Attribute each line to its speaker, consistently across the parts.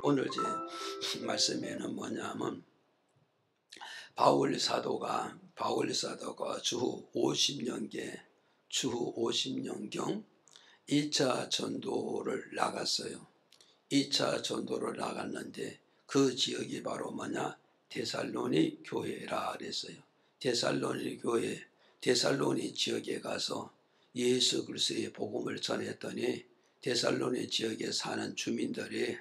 Speaker 1: 오늘 제 말씀에는 뭐냐면 바울 사도가 주후 50년경 2차 전도를 나갔어요. 2차 전도를 나갔는데 그 지역이 바로 뭐냐? 데살로니 교회라 그랬어요. 데살로니 교회, 데살로니 지역에 가서 예수 그리스도의 복음을 전했더니 데살로니 지역에 사는 주민들이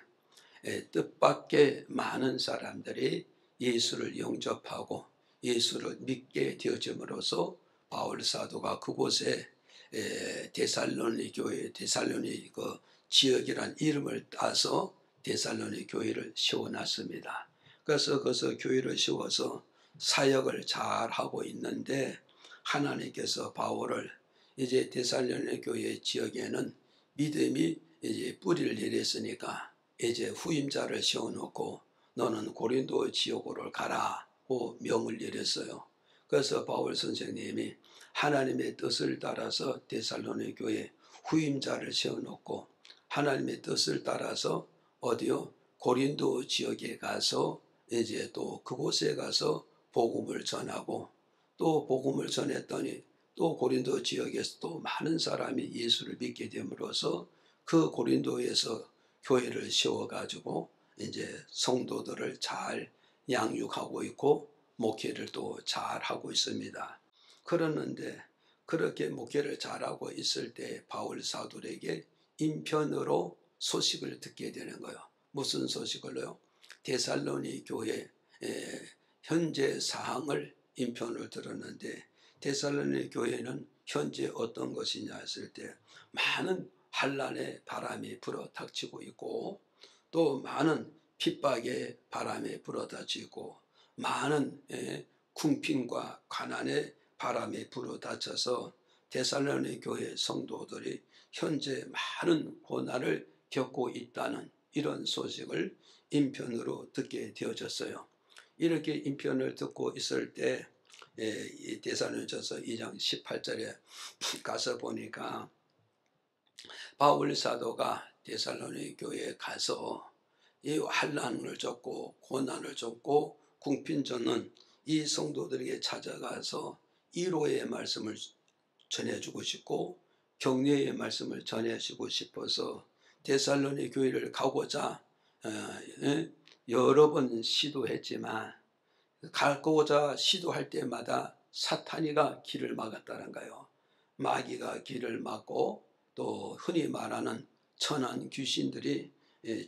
Speaker 1: 뜻밖의 많은 사람들이 예수를 영접하고 예수를 믿게 되어짐으로써 바울 사도가 그곳에 데살로니 교회, 데살로니 그 지역이란 이름을 따서 데살로니 교회를 세워놨습니다. 그래서 거기서 교회를 세워서 사역을 잘 하고 있는데 하나님께서 바울을 이제 데살로니 교회 지역에는 믿음이 이제 뿌리를 내렸으니까 이제 후임자를 세워놓고 너는 고린도 지역으로 가라고 명을 내렸어요. 그래서 바울 선생님이 하나님의 뜻을 따라서 데살로니 교회 후임자를 세워놓고 하나님의 뜻을 따라서 어디요? 고린도 지역에 가서 이제 또 그곳에 가서 복음을 전하고 또 복음을 전했더니 또 고린도 지역에서 또 많은 사람이 예수를 믿게 됨으로써 그 고린도에서 교회를 세워가지고 이제 성도들을 잘 양육하고 있고 목회를 또 잘 하고 있습니다. 그러는데 그렇게 목회를 잘하고 있을 때 바울 사도에게 인편으로 소식을 듣게 되는 거예요. 무슨 소식을요? 데살로니 교회 현재 사항을 인편을 들었는데 데살로니 교회는 현재 어떤 것이냐 했을 때 많은 환난의 바람이 불어닥치고 있고 또 많은 핍박의 바람이 불어닥치고 많은 궁핍과 가난의 바람이 불어닥쳐서 데살로니 교회 성도들이 현재 많은 고난을 겪고 있다는 이런 소식을 인편으로 듣게 되어졌어요. 이렇게 인편을 듣고 있을 때 데살로니전서 2장 18절에 가서 보니까 바울 사도가 데살로니 교회에 가서 이 환난을 겪고 고난을 겪고 궁핍전은 이 성도들에게 찾아가서 위로의 말씀을 전해주고 싶고 격려의 말씀을 전해주고 싶어서 데살로니 교회를 가고자 여러 번 시도했지만 가고자 시도할 때마다 사탄이가 길을 막았다는 거예요. 마귀가 길을 막고 또 흔히 말하는 천한 귀신들이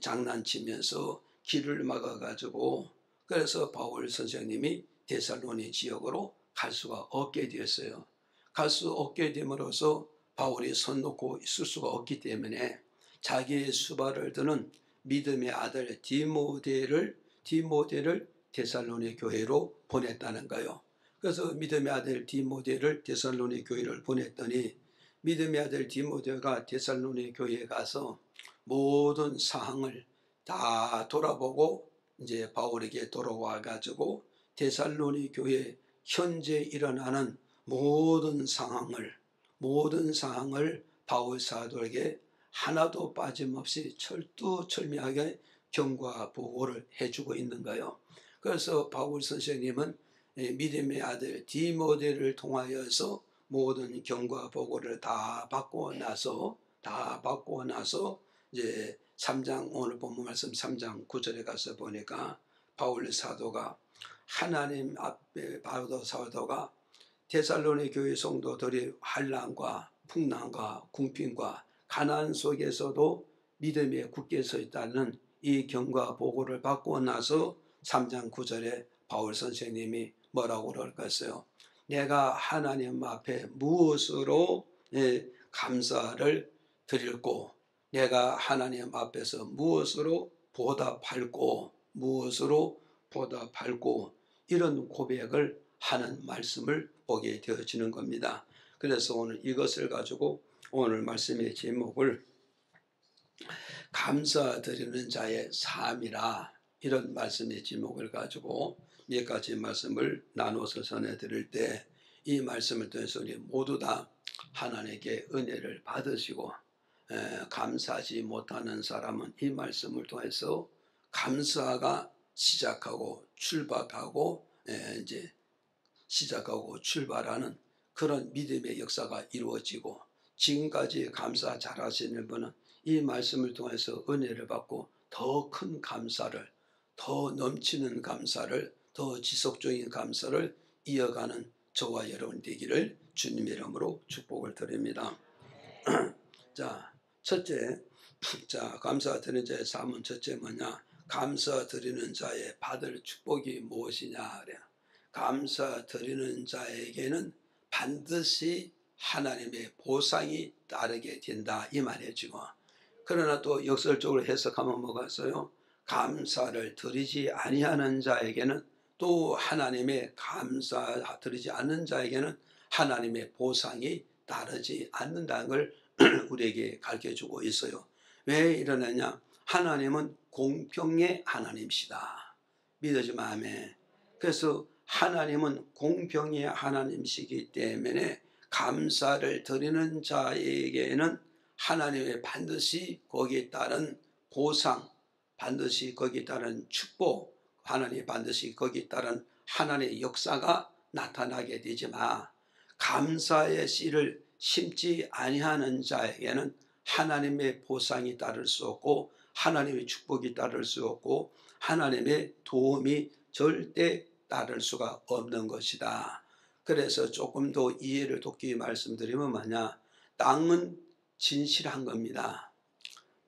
Speaker 1: 장난치면서 길을 막아가지고 그래서 바울 선생님이 데살로니 지역으로 갈 수가 없게 되었어요. 갈 수 없게 됨으로써 바울이 손 놓고 있을 수가 없기 때문에 자기의 수발을 드는 믿음의 아들 디모데를 데살로니 교회로 보냈다는 거예요. 그래서 믿음의 아들 디모데를 데살로니 교회를 보냈더니 믿음의 아들 디모데가 데살로니 교회에 가서 모든 사항을 다 돌아보고 이제 바울에게 돌아와 가지고 데살로니 교회 현재 일어나는 모든 상황을 바울 사도에게 하나도 빠짐없이 철두철미하게 경고와 보고를 해주고 있는 거예요. 그래서 바울 선생님은 믿음의 아들 디모데를 통하여서 모든 경고와 보고를 다 받고 나서 이제 3장 오늘 본문 말씀 3장 9절에 가서 보니까 바울 사도가 하나님 앞에 바울 사도가 데살로니 교회 성도들이 환난과 풍랑과 궁핍과 가난 속에서도 믿음에 굳게 서 있다는 이 경고와 보고를 받고 나서 3장 9절에 바울 선생님이 뭐라고 그럴까요? 내가 하나님 앞에 무엇으로 감사를 드릴고 내가 하나님 앞에서 무엇으로 보답할고 이런 고백을 하는 말씀을 보게 되어지는 겁니다. 그래서 오늘 이것을 가지고 오늘 말씀의 제목을 감사드리는 자의 삶이라 이런 말씀의 제목을 가지고 몇 가지 말씀을 나눠서 전해드릴 때 이 말씀을 통해서 우리 모두 다 하나님께 은혜를 받으시고 감사하지 못하는 사람은 이 말씀을 통해서 감사가 시작하고 출발하고 이제 시작하고 출발하는 그런 믿음의 역사가 이루어지고, 지금까지 감사 잘하시는 분은 이 말씀을 통해서 은혜를 받고 더 큰 감사를, 더 넘치는 감사를, 더 지속적인 감사를 이어가는 저와 여러분 되기를 주님의 이름으로 축복을 드립니다. 자, 첫째, 감사 드리는 자의 삶은 첫째 뭐냐? 감사 드리는 자의 받을 축복이 무엇이냐 그래요. 감사 드리는 자에게는 반드시 하나님의 보상이 따르게 된다 이 말이에요 지금. 그러나 또 역설적으로 해석하면 뭐가 있어요? 감사를 드리지 아니하는 자에게는 또 하나님의 감사 드리지 않는 자에게는 하나님의 보상이 따르지 않는다는 걸 우리에게 가르쳐주고 있어요. 왜 이러느냐? 하나님은 공평의 하나님이시다. 믿어지면 아멘. 그래서 하나님은 공평의 하나님이시기 때문에 감사를 드리는 자에게는 하나님의 반드시 거기에 따른 보상, 반드시 거기에 따른 축복, 하나님이 반드시 거기에 따른 하나님의 역사가 나타나게 되지만, 감사의 씨를 심지 아니하는 자에게는 하나님의 보상이 따를 수 없고 하나님의 축복이 따를 수 없고 하나님의 도움이 절대 따를 수가 없는 것이다. 그래서 조금 더 이해를 돕기 말씀드리면 뭐냐? 땅은 진실한 겁니다.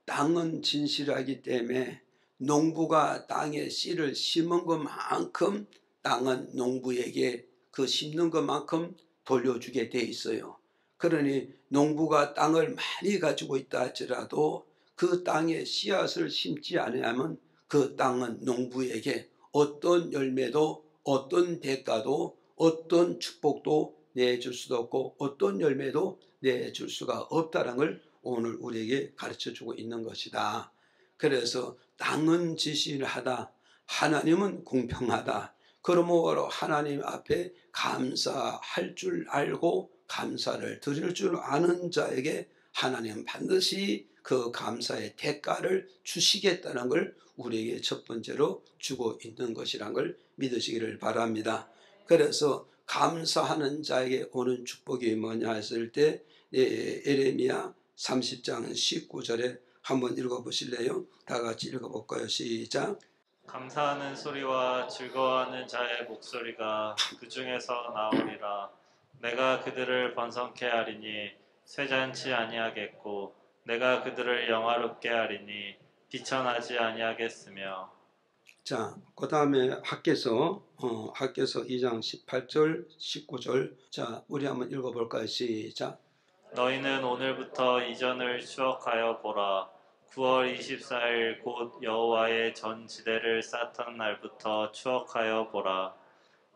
Speaker 1: 땅은 진실하기 때문에 농부가 땅에 씨를 심은 것만큼 땅은 농부에게 그 심는 것만큼 돌려주게 돼 있어요. 그러니 농부가 땅을 많이 가지고 있다 할지라도 그 땅에 씨앗을 심지 않으면 그 땅은 농부에게 어떤 열매도 어떤 대가도 어떤 축복도 내줄 수도 없고 어떤 열매도 내줄 수가 없다는 걸 오늘 우리에게 가르쳐주고 있는 것이다. 그래서 땅은 진실하다, 하나님은 공평하다. 그러므로 하나님 앞에 감사할 줄 알고 감사를 드릴 줄 아는 자에게 하나님은 반드시 그 감사의 대가를 주시겠다는 걸 우리에게 첫 번째로 주고 있는 것이란 걸 믿으시기를 바랍니다. 그래서 감사하는 자에게 오는 축복이 뭐냐 했을 때 예레미야 30장 19절에 한번 읽어보실래요? 다 같이 읽어볼까요? 시작.
Speaker 2: 감사하는 소리와 즐거워하는 자의 목소리가 그 중에서 나오리라. 내가 그들을 번성케 하리니 쇠잔치 아니하겠고 내가 그들을 영화롭게 하리니 비천하지 아니하겠으며.
Speaker 1: 자, 그 다음에 학개서 2장 18절 19절. 자, 우리 한번 읽어볼까요? 시작.
Speaker 2: 너희는 오늘부터 이전을 추억하여 보라. 9월 24일 곧 여호와의 전 지대를 쌓던 날부터 추억하여 보라.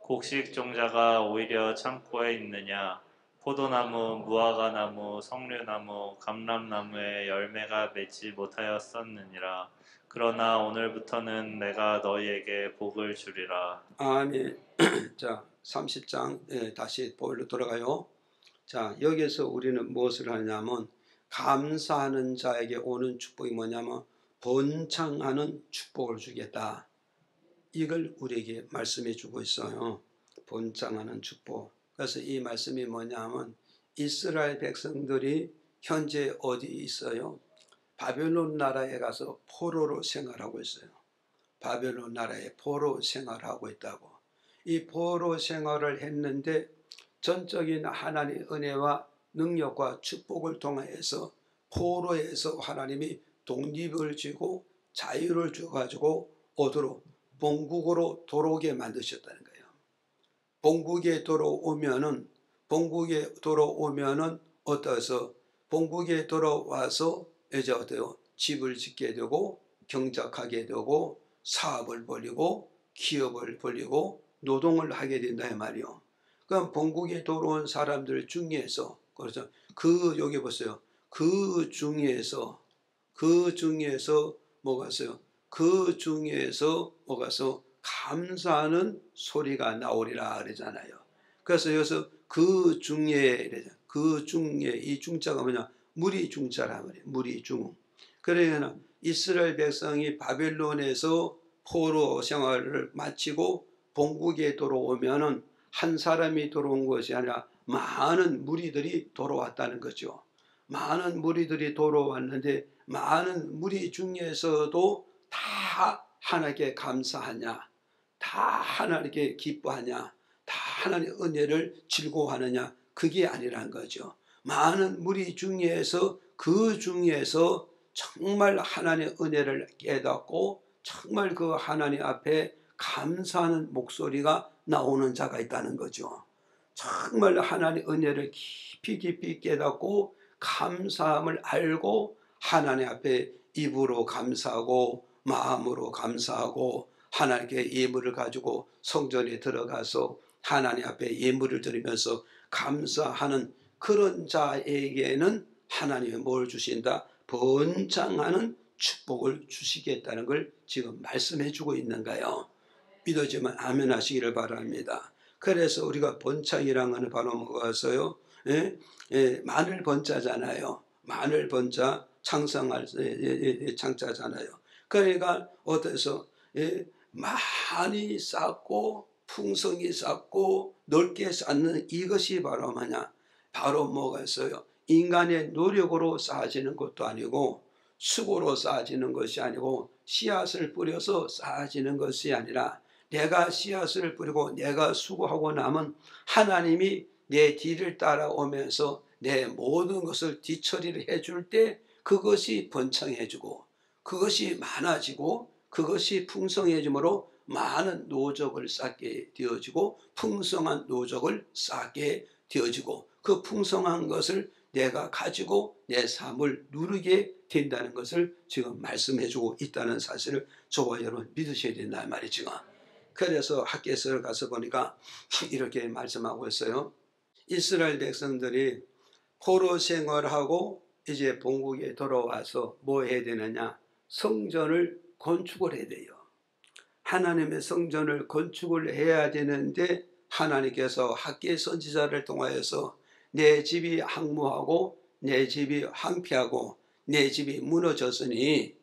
Speaker 2: 곡식 종자가 오히려 창고에 있느냐? 포도나무, 무화과나무, 석류나무, 감람나무에 열매가 맺지 못하였었느니라. 그러나 오늘부터는 내가 너희에게 복을 주리라.
Speaker 1: 아멘. 자, 30장 다시 보일로 돌아가요. 자, 여기서 우리는 무엇을 하냐면 감사하는 자에게 오는 축복이 뭐냐면 번창하는 축복을 주겠다. 이걸 우리에게 말씀해 주고 있어요. 번창하는 축복. 그래서 이 말씀이 뭐냐면 이스라엘 백성들이 현재 어디 있어요? 바벨론 나라에 가서 포로로 생활하고 있어요. 바벨론 나라에 포로 생활하고 있다고. 이 포로 생활을 했는데 전적인 하나님의 은혜와 능력과 축복을 통해서 포로에서 하나님이 독립을 주고 자유를 주가지고 어디로? 본국으로 돌아오게 만드셨다는 거예요. 본국에 돌아오면은 어떠해서 본국에 돌아와서 이제 어때요? 집을 짓게 되고 경작하게 되고 사업을 벌이고 기업을 벌이고 노동을 하게 된다 이 말이요. 그럼 본국에 돌아온 사람들 중에서 그래서 여기 보세요. 그 중에서 뭐가 있어요? 그 중에서 뭐가 있어? 감사하는 소리가 나오리라 그러잖아요. 그래서 여기서 그 중에 이 중자가 뭐냐? 무리 중자란 말이에요. 무리 중. 그러면 이스라엘 백성이 바벨론에서 포로 생활을 마치고 본국에 돌아오면은 한 사람이 돌아온 것이 아니라 많은 무리들이 돌아왔다는 거죠. 많은 무리들이 돌아왔는데 많은 무리 중에서도 다 하나님께 감사하냐, 다 하나님께 기뻐하냐, 다 하나님의 은혜를 즐거워하느냐, 그게 아니란 거죠. 많은 무리 중에서 그 중에서 정말 하나님의 은혜를 깨닫고 정말 그 하나님 앞에 감사하는 목소리가 나오는 자가 있다는 거죠. 정말 하나님의 은혜를 깊이 깨닫고 감사함을 알고 하나님 앞에 입으로 감사하고 마음으로 감사하고 하나님께 예물을 가지고 성전에 들어가서 하나님 앞에 예물을 드리면서 감사하는 그런 자에게는 하나님이 뭘 주신다? 번창하는 축복을 주시겠다는 걸 지금 말씀해 주고 있는가요? 믿어지면 아멘 하시기를 바랍니다. 그래서 우리가 번창이라는 것은 바로 뭐가서요? 마늘 번자잖아요. 마늘 번자 창성할 창자잖아요. 그러니까 어때서 많이 쌓고 풍성히 쌓고 넓게 쌓는 이것이 바로 뭐냐? 바로 뭐가 있어요? 인간의 노력으로 쌓아지는 것도 아니고 수고로 쌓아지는 것이 아니고 씨앗을 뿌려서 쌓아지는 것이 아니라 내가 씨앗을 뿌리고 내가 수고하고 나면 하나님이 내 뒤를 따라오면서 내 모든 것을 뒤처리를 해줄 때 그것이 번창해지고 그것이 많아지고 그것이 풍성해지므로 많은 노적을 쌓게 되어지고 풍성한 노적을 쌓게 되어지고 그 풍성한 것을 내가 가지고 내 삶을 누리게 된다는 것을 지금 말씀해주고 있다는 사실을 저와 여러분 믿으셔야 된다 말이죠. 그래서 학개서를 가서 보니까 이렇게 말씀하고 있어요. 이스라엘 백성들이 포로 생활하고 이제 본국에 돌아와서 뭐 해야 되느냐? 성전을 건축을 해야 돼요. 하나님의 성전을 건축을 해야 되는데 하나님께서 학개 선지자를 통하여서 내 집이 항무하고 내 집이 황폐하고 내 집이 무너졌으니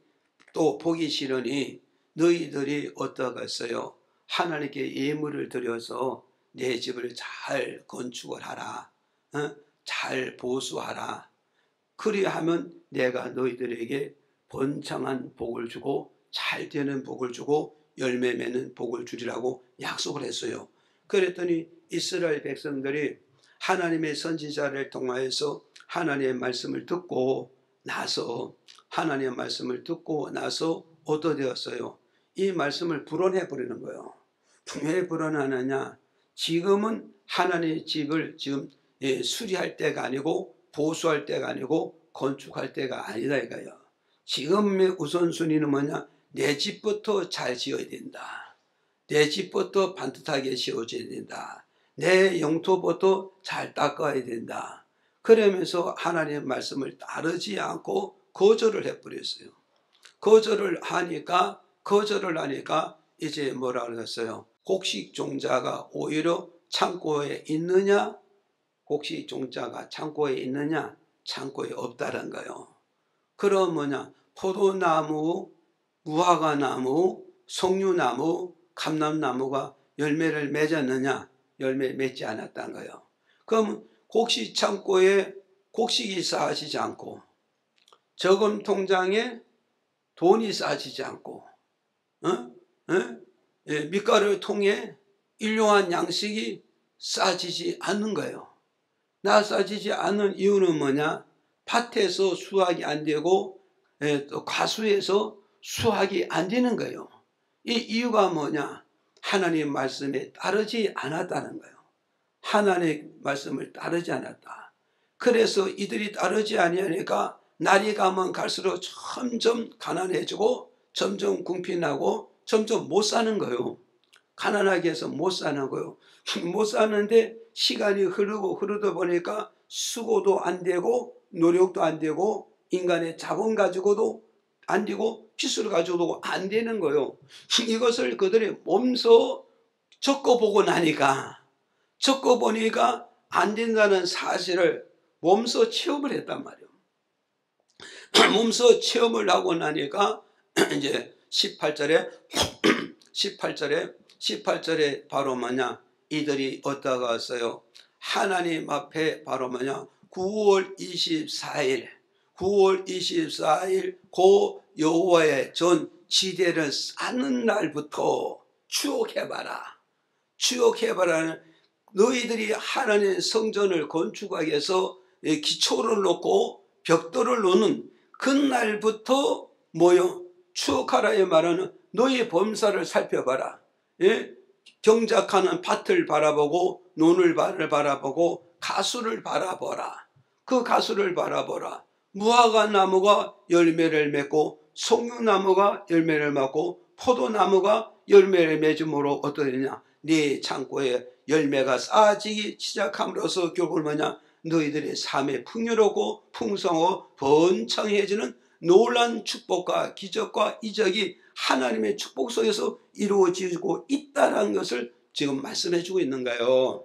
Speaker 1: 또 보기 싫으니 너희들이 어떠겠어요? 하나님께 예물을 드려서 내 집을 잘 건축을 하라. 잘 보수하라. 그리하면 내가 너희들에게 번창한 복을 주고 잘 되는 복을 주고 열매 맺는 복을 주리라고 약속을 했어요. 그랬더니 이스라엘 백성들이 하나님의 선지자를 통하여서 하나님의 말씀을 듣고 나서 하나님의 말씀을 듣고 나서 어떻게 되었어요? 이 말씀을 불언해 버리는 거예요. 왜 불언하느냐? 지금은 하나님의 집을 지금 수리할 때가 아니고 보수할 때가 아니고 건축할 때가 아니다 이거예요. 지금의 우선순위는 뭐냐? 내 집부터 잘 지어야 된다. 내 집부터 반듯하게 지어져야 된다. 내 영토부터 잘 닦아야 된다. 그러면서 하나님의 말씀을 따르지 않고 거절을 해버렸어요. 거절을 하니까 이제 뭐라 그랬어요? 곡식 종자가 오히려 창고에 있느냐? 곡식 종자가 창고에 있느냐? 창고에 없다는 거예요. 그럼 뭐냐? 포도나무, 무화과나무, 석류나무, 감람나무가 열매를 맺었느냐? 열매 맺지 않았다는 거예요. 그럼 곡식 창고에 곡식이 쌓아지지 않고 저금 통장에 돈이 쌓아지지 않고 밀가루를 통해 일용한 양식이 쌓아지지 않는 거예요. 쌓아지지 않는 이유는 뭐냐? 밭에서 수확이 안 되고 또 과수에서 수확이 안 되는 거예요. 이 이유가 뭐냐? 하나님 말씀에 따르지 않았다는 거예요. 하나님의 말씀을 따르지 않았다. 그래서 이들이 따르지 아니하니까 날이 가면 갈수록 점점 가난해지고 점점 궁핍나고 점점 못 사는 거예요. 가난하게 해서 못 사는 거예요. 못 사는데 시간이 흐르다 보니까 수고도 안 되고 노력도 안 되고 인간의 자본 가지고도 안 되고 기술 가지고도 안 되는 거예요. 이것을 그들이 몸소 겪어보고 나니까 겪어보니까 안 된다는 사실을 몸소 체험을 했단 말이에요. 몸소 체험을 하고 나니까 이제 18절에 바로 뭐냐, 이들이 어디다가 왔어요? 하나님 앞에 바로 뭐냐, 9월 24일 고 여호와의 전 지대를 쌓는 날부터 추억해봐라. 너희들이 하나님의 성전을 건축하기 위해서 기초를 놓고 벽돌을 놓는 그날부터 뭐요? 추억하라의 말은 너희 범사를 살펴봐라. 예? 경작하는 밭을 바라보고 논을 바라보고 가수를 바라보라. 그 가수를 바라보라. 무화과 나무가 열매를 맺고 송유나무가 열매를 맺고 포도나무가 열매를 맺음으로 어떠느냐, 네 창고에 열매가 쌓아지기 시작함으로써 결국은 뭐냐, 너희들의 삶에 풍요롭고 풍성하고 번창해지는 놀라운 축복과 기적과 이적이 하나님의 축복 속에서 이루어지고 있다는 것을 지금 말씀해 주고 있는가요?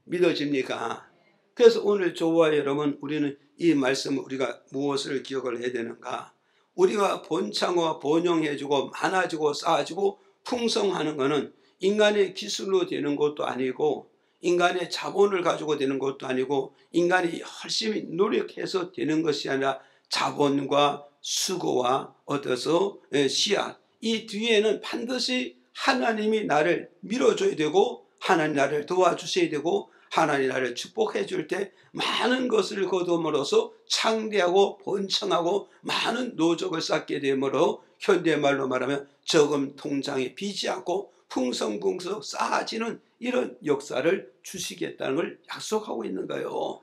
Speaker 1: 믿어집니까? 그래서 오늘 저와 여러분, 우리는 이 말씀을 우리가 무엇을 기억을 해야 되는가? 우리가 번창과 번영해지고 많아지고 쌓아지고 풍성하는 것은 인간의 기술로 되는 것도 아니고 인간의 자본을 가지고 되는 것도 아니고 인간이 열심히 노력해서 되는 것이 아니라 자본과 수고와 얻어서 씨앗, 이 뒤에는 반드시 하나님이 나를 밀어줘야 되고 하나님 나를 도와주셔야 되고 하나님 나를 축복해 줄 때 많은 것을 거둠으로써 창대하고 번창하고 많은 노적을 쌓게 되므로 현대말로 말하면 저금 통장에 비지 않고 풍성풍성 쌓아지는 이런 역사를 주시겠다는 걸 약속하고 있는 거예요.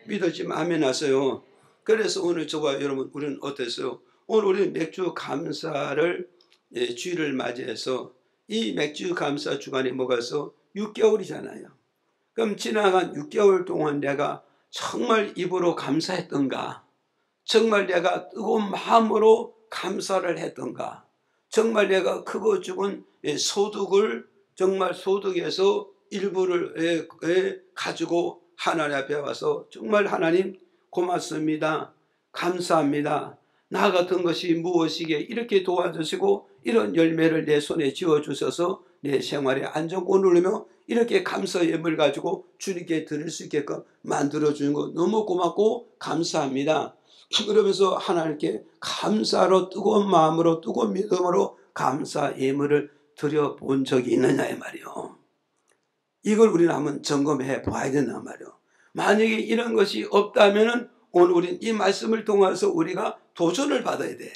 Speaker 1: 믿어지면 아멘 하세요. 그래서 오늘 저와 여러분, 우리는 어땠어요? 오늘 우리는 맥주 감사를 주일을 맞이해서 이 맥주 감사 주간이 뭐가 있어? 6개월이잖아요. 그럼 지나간 6개월 동안 내가 정말 입으로 감사했던가? 정말 내가 뜨거운 마음으로 감사를 했던가? 정말 내가 크고 죽은 소득을 정말 소득에서 일부를 가지고 하나님 앞에 와서 정말 하나님 고맙습니다. 감사합니다. 나 같은 것이 무엇이기에 이렇게 도와주시고 이런 열매를 내 손에 쥐어주셔서 내 생활에 안정권을 누르며 이렇게 감사의 예물을 가지고 주님께 드릴 수 있게끔 만들어주는 것 너무 고맙고 감사합니다. 그러면서 하나님께 감사로 뜨거운 마음으로 뜨거운 믿음으로 감사 예물을 드려본 적이 있느냐 이 말이요. 이걸 우리는 한번 점검해 봐야 된단 말이요. 만약에 이런 것이 없다면 오늘 우리는 이 말씀을 통해서 우리가 도전을 받아야 돼.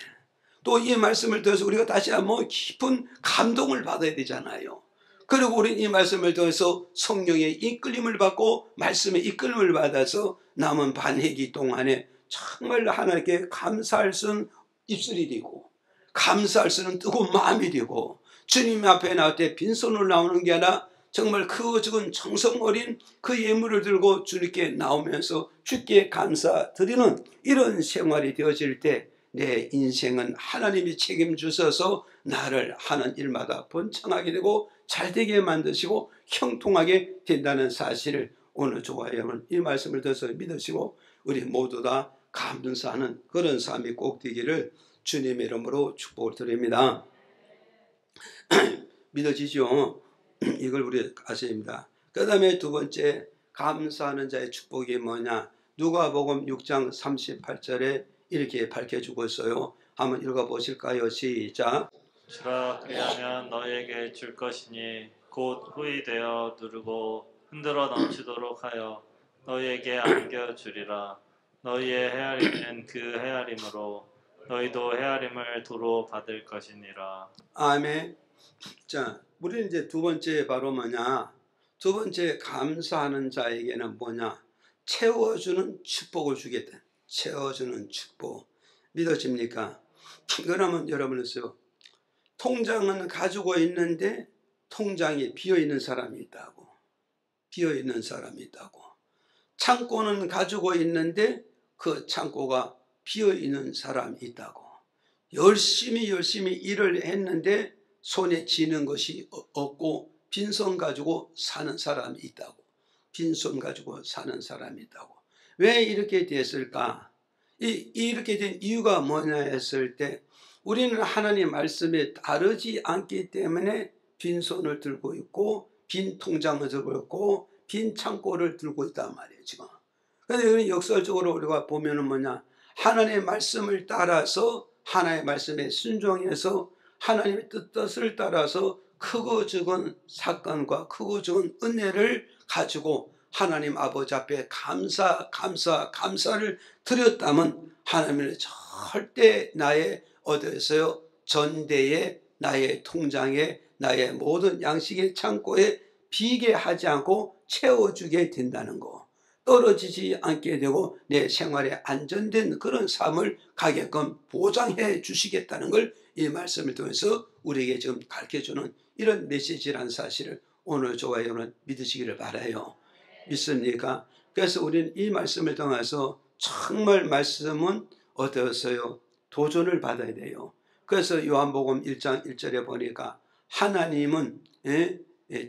Speaker 1: 또 이 말씀을 통해서 우리가 다시 한번 깊은 감동을 받아야 되잖아요. 그리고 우리는 이 말씀을 통해서 성령의 이끌림을 받고 말씀의 이끌림을 받아서 남은 반회기 동안에 정말 하나님께 감사할 수 있는 입술이 되고 감사할 수 있는 뜨거운 마음이 되고 주님 앞에 나올 때 빈손으로 나오는 게 아니라 정말 크고 적은 정성 어린 그 예물을 들고 주님께 나오면서 주께 감사드리는 이런 생활이 되어질 때 내 인생은 하나님이 책임주셔서 나를 하는 일마다 번창하게 되고 잘되게 만드시고 형통하게 된다는 사실을 오늘 저와 여러분 이 말씀을 들어서 믿으시고 우리 모두 다 감사하는 그런 삶이 꼭 되기를 주님의 이름으로 축복을 드립니다. 믿어지죠? 이걸 우리 아셔야 합니다. 그 다음에 두 번째 감사하는 자의 축복이 뭐냐? 누가복음 6장 38절에 이렇게 밝혀주고 있어요. 한번 읽어보실까요? 시작.
Speaker 2: 주라 그리하면 너에게 줄 것이니 곧 후이 되어 누르고 흔들어 넘치도록 하여 너희에게 안겨주리라. 너희의 헤아림은 그 헤아림으로 너희도 헤아림을 도로 받을 것이니라.
Speaker 1: 아멘. 자, 우리는 이제 두 번째 바로 뭐냐? 두 번째 감사하는 자에게는 뭐냐? 채워주는 축복을 주겠다. 채워주는 축복. 믿어집니까? 그러면 여러분은요, 통장은 가지고 있는데 통장이 비어있는 사람이 있다고. 비어있는 사람이 있다고. 창고는 가지고 있는데 그 창고가 비어있는 사람이 있다고. 열심히 일을 했는데 손에 쥐는 것이 없고 빈손 가지고 사는 사람이 있다고. 빈손 가지고 사는 사람이 있다고. 왜 이렇게 됐을까? 이렇게 된 이유가 뭐냐 했을 때 우리는 하나님 말씀에 따르지 않기 때문에 빈손을 들고 있고 빈 통장을 들고 있고 빈 창고를 들고 있단 말이에요 지금. 그런데 역설적으로 우리가 보면은 뭐냐, 하나님의 말씀을 따라서 하나님의 말씀에 순종해서 하나님의 뜻을 따라서 크고 적은 사건과 크고 적은 은혜를 가지고 하나님 아버지 앞에 감사를 드렸다면 하나님은 절대 나의 어디서요 전대에 나의 통장에 나의 모든 양식의 창고에 비게 하지 않고 채워주게 된다는 거, 떨어지지 않게 되고 내 생활에 안전된 그런 삶을 가게끔 보장해 주시겠다는 걸 이 말씀을 통해서 우리에게 지금 가르쳐주는 이런 메시지라는 사실을 오늘 저와 여러분 믿으시기를 바라요. 믿습니까? 그래서 우리는 이 말씀을 통해서 정말 말씀은 어떠세요? 도전을 받아야 돼요. 그래서 요한복음 1장 1절에 보니까 하나님은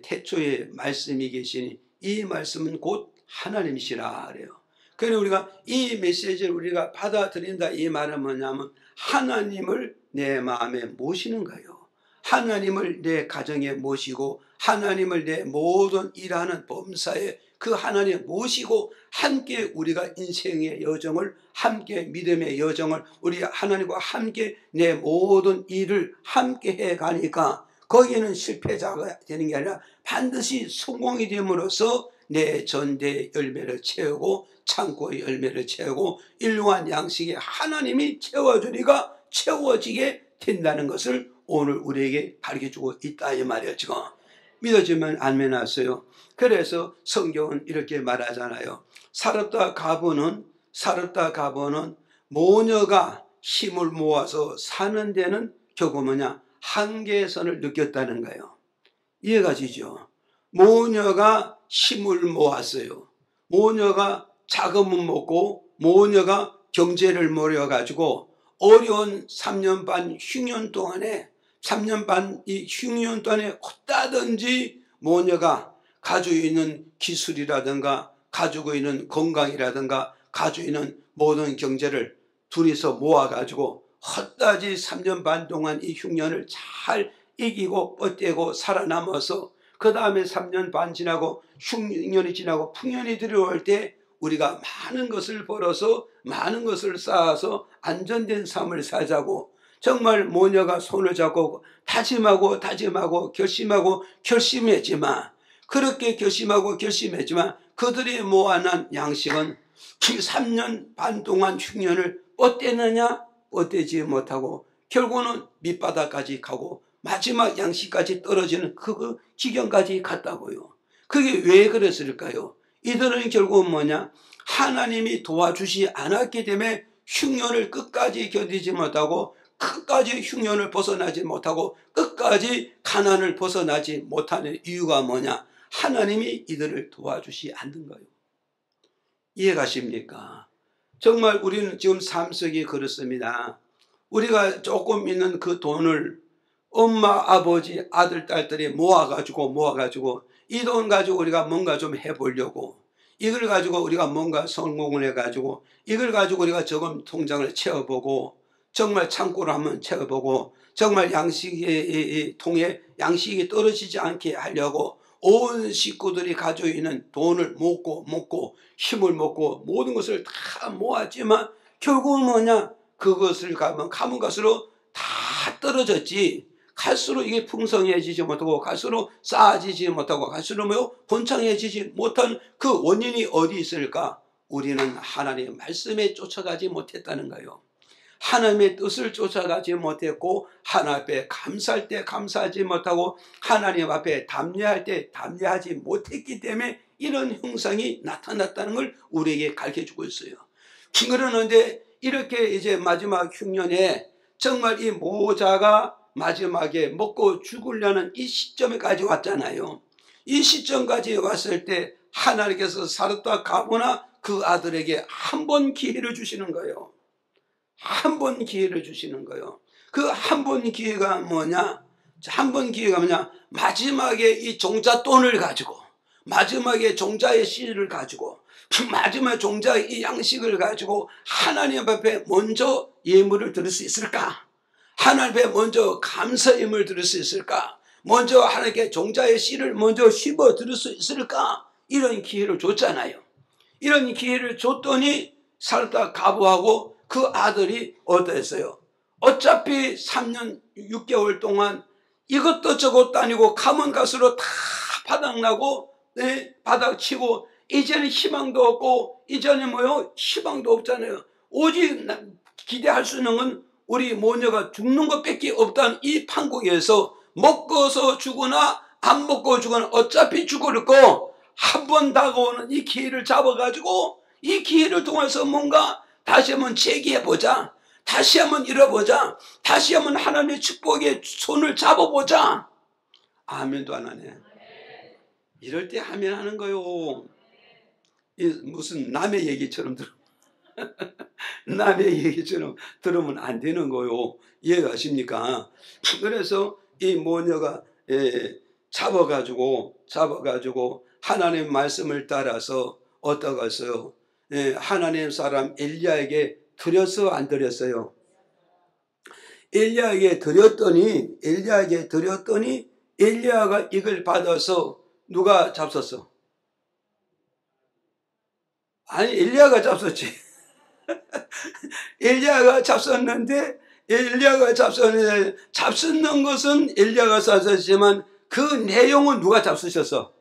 Speaker 1: 태초에 말씀이 계시니 이 말씀은 곧 하나님이시라 그래요. 그래서 우리가 이 메시지를 우리가 받아들인다 이 말은 뭐냐면 하나님을 내 마음에 모시는 거예요. 하나님을 내 가정에 모시고 하나님을 내 모든 일하는 범사에 그 하나님 모시고 함께 우리가 인생의 여정을 함께 믿음의 여정을 우리 하나님과 함께 내 모든 일을 함께 해가니까 거기는 실패자가 되는 게 아니라 반드시 성공이 됨으로써 내 전대의 열매를 채우고 창고의 열매를 채우고 일용한 양식에 하나님이 채워주니까 채워지게 된다는 것을 오늘 우리에게 가르쳐주고 있다 이 말이에요. 지금 믿어지면 아멘 하세요. 그래서 성경은 이렇게 말하잖아요. 사렙다 가보는 모녀가 힘을 모아서 사는 데는 결국 뭐냐, 한계선을 느꼈다는 거예요. 이해가시죠? 모녀가 힘을 모았어요. 모녀가 자금을 먹고 모녀가 경제를 모여가지고 어려운 3년 반 흉년 동안에 3년 반 이 흉년 동안에 어디다든지 모녀가 가지고 있는 기술이라든가 가지고 있는 건강이라든가 가지고 있는 모든 경제를 둘이서 모아가지고 헛다지 3년 반 동안 이 흉년을 잘 이기고 뻗대고 살아남아서 그 다음에 3년 반 지나고 흉년이 지나고 풍년이 들어올 때 우리가 많은 것을 벌어서 많은 것을 쌓아서 안전된 삶을 살자고 정말 모녀가 손을 잡고 다짐하고 결심했지만 그렇게 결심했지만 그들이 모아난 양식은 3년 반 동안 흉년을 뻗대느냐 뻗대지 못하고 결국은 밑바닥까지 가고 마지막 양식까지 떨어지는 그 지경까지 갔다고요. 그게 왜 그랬을까요? 이들은 결국은 뭐냐, 하나님이 도와주지 않았기 때문에 흉년을 끝까지 견디지 못하고 끝까지 흉년을 벗어나지 못하고 끝까지 가난을 벗어나지 못하는 이유가 뭐냐, 하나님이 이들을 도와주지 않는 거예요. 이해가십니까? 정말 우리는 지금 삶 속에 그렇습니다. 우리가 조금 있는 그 돈을 엄마, 아버지, 아들, 딸들이 모아가지고 이 돈 가지고 우리가 뭔가 좀 해보려고, 이걸 가지고 우리가 뭔가 성공을 해가지고 이걸 가지고 우리가 저금 통장을 채워보고 정말 창고를 한번 채워보고 정말 양식의 통에 양식이 떨어지지 않게 하려고 온 식구들이 가지고 있는 돈을 먹고 힘을 먹고 모든 것을 다 모았지만 결국은 뭐냐, 그것을 가면 갈수록 다 떨어졌지. 갈수록 이게 풍성해지지 못하고 갈수록 쌓아지지 못하고 갈수록 번창해지지 못한 그 원인이 어디 있을까? 우리는 하나님의 말씀에 쫓아가지 못했다는 거예요. 하나님의 뜻을 쫓아가지 못했고 하나님 앞에 감사할 때 감사하지 못하고 하나님 앞에 담례할 때 담례하지 못했기 때문에 이런 형상이 나타났다는 걸 우리에게 가르쳐주고 있어요. 그러는데 이렇게 이제 마지막 흉년에 정말 이 모자가 마지막에 먹고 죽으려는 이 시점에까지 왔잖아요. 이 시점까지 왔을 때 하나님께서 사렙다 가보나 그 아들에게 한 번 기회를 주시는 거예요. 한 번 기회를 주시는 거예요. 그 한 번 기회가 뭐냐? 한 번 기회가 뭐냐? 마지막에 이 종잣돈을 가지고 마지막에 종자의 씨를 가지고 마지막 종자의 이 양식을 가지고 하나님 앞에 먼저 예물을 드릴 수 있을까? 하나님 앞에 먼저 감사 예물을 드릴 수 있을까? 먼저 하나님께 종자의 씨를 먼저 씹어 드릴 수 있을까? 이런 기회를 줬잖아요. 이런 기회를 줬더니 살다 가부하고 그 아들이 어땠어요? 어차피 3년 6개월 동안 이것도 저것도 아니고 가면 갈수록 다 바닥나고 바닥치고 이제는 희망도 없고 이제는 뭐요? 희망도 없잖아요. 오직 기대할 수 있는 건 우리 모녀가 죽는 것밖에 없다는 이 판국에서 먹고서 죽거나 안 먹고 죽거나 어차피 죽을 거 한 번 다가오는 이 기회를 잡아가지고 이 기회를 통해서 뭔가 다시 한번 재기해보자. 다시 한번 잃어보자. 다시 한번 하나님의 축복에 손을 잡아보자. 아멘도 안 하네. 이럴 때 아멘 하는 거요. 무슨 남의 얘기처럼 들어. 남의 얘기처럼 들으면 안 되는 거요. 이해가십니까? 그래서 이 모녀가 잡아가지고 하나님 말씀을 따라서 어떠겠어요? 하나님 사람 엘리야에게 드렸어 안 드렸어요? 엘리야에게 드렸더니 엘리야가 이걸 받아서 누가 잡섰어? 아니 엘리야가 잡섰지. 엘리야가 잡섰는데 잡수는 것은 엘리야가 잡섰지만 그 내용은 누가 잡수셨어?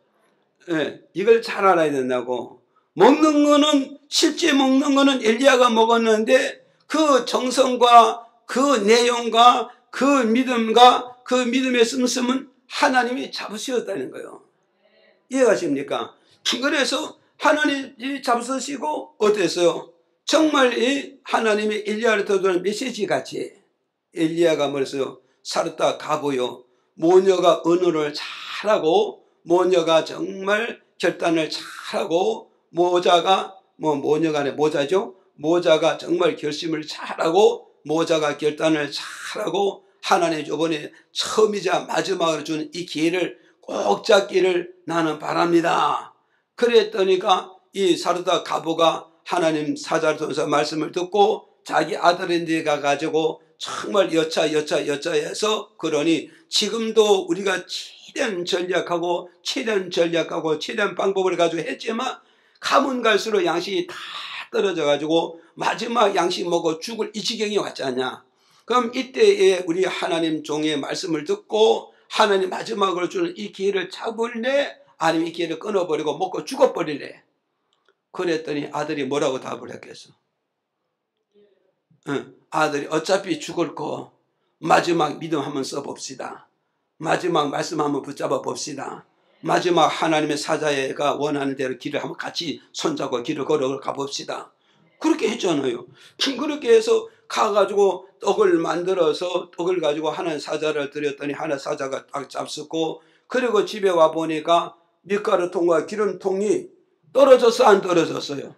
Speaker 1: 이걸 잘 알아야 된다고. 먹는 거는 실제 먹는 거는 엘리야가 먹었는데 그 정성과 그 내용과 그 믿음과 그 믿음의 씀씀은 하나님이 잡으셨다는 거예요. 이해가십니까? 그래서 하나님이 잡수시고 어땠어요? 정말 이 하나님의 엘리야를 도전하는 메시지 같이 엘리야가 뭐랬어요? 사르다 가보요. 모녀가 언어를 잘하고 모녀가 정말 결단을 잘하고 모자가 모자가 정말 결심을 잘하고 모자가 결단을 잘하고 하나님 이번에 처음이자 마지막으로 주는 이 기회를 꼭 잡기를 나는 바랍니다. 그랬더니까 이 사르다 가보가 하나님 사자를 통해서 말씀을 듣고 자기 아들인데 가가지고 정말 여차해서 그러니 지금도 우리가 최대한 전략하고 최대한 방법을 가지고 했지만 가면 갈수록 양식이 다 떨어져가지고 마지막 양식 먹고 죽을 이 지경이 왔지 않냐. 그럼 이때에 우리 하나님 종의 말씀을 듣고 하나님 마지막으로 주는 이 기회를 잡을래? 아니면 이 기회를 끊어버리고 먹고 죽어버릴래? 그랬더니 아들이 뭐라고 답을 했겠어? 아들이 어차피 죽을 거 마지막 믿음 한번 써봅시다. 마지막 말씀 한번 붙잡아 봅시다. 마지막 하나님의 사자가 원하는 대로 길을 한번 같이 손잡고 길을 걸어 가봅시다. 그렇게 했잖아요. 그렇게 해서 가가지고 떡을 만들어서 떡을 가지고 하나님 사자를 드렸더니 하나님 사자가 딱 잡수고 그리고 집에 와 보니까 밀가루통과 기름통이 떨어졌어 안 떨어졌어요?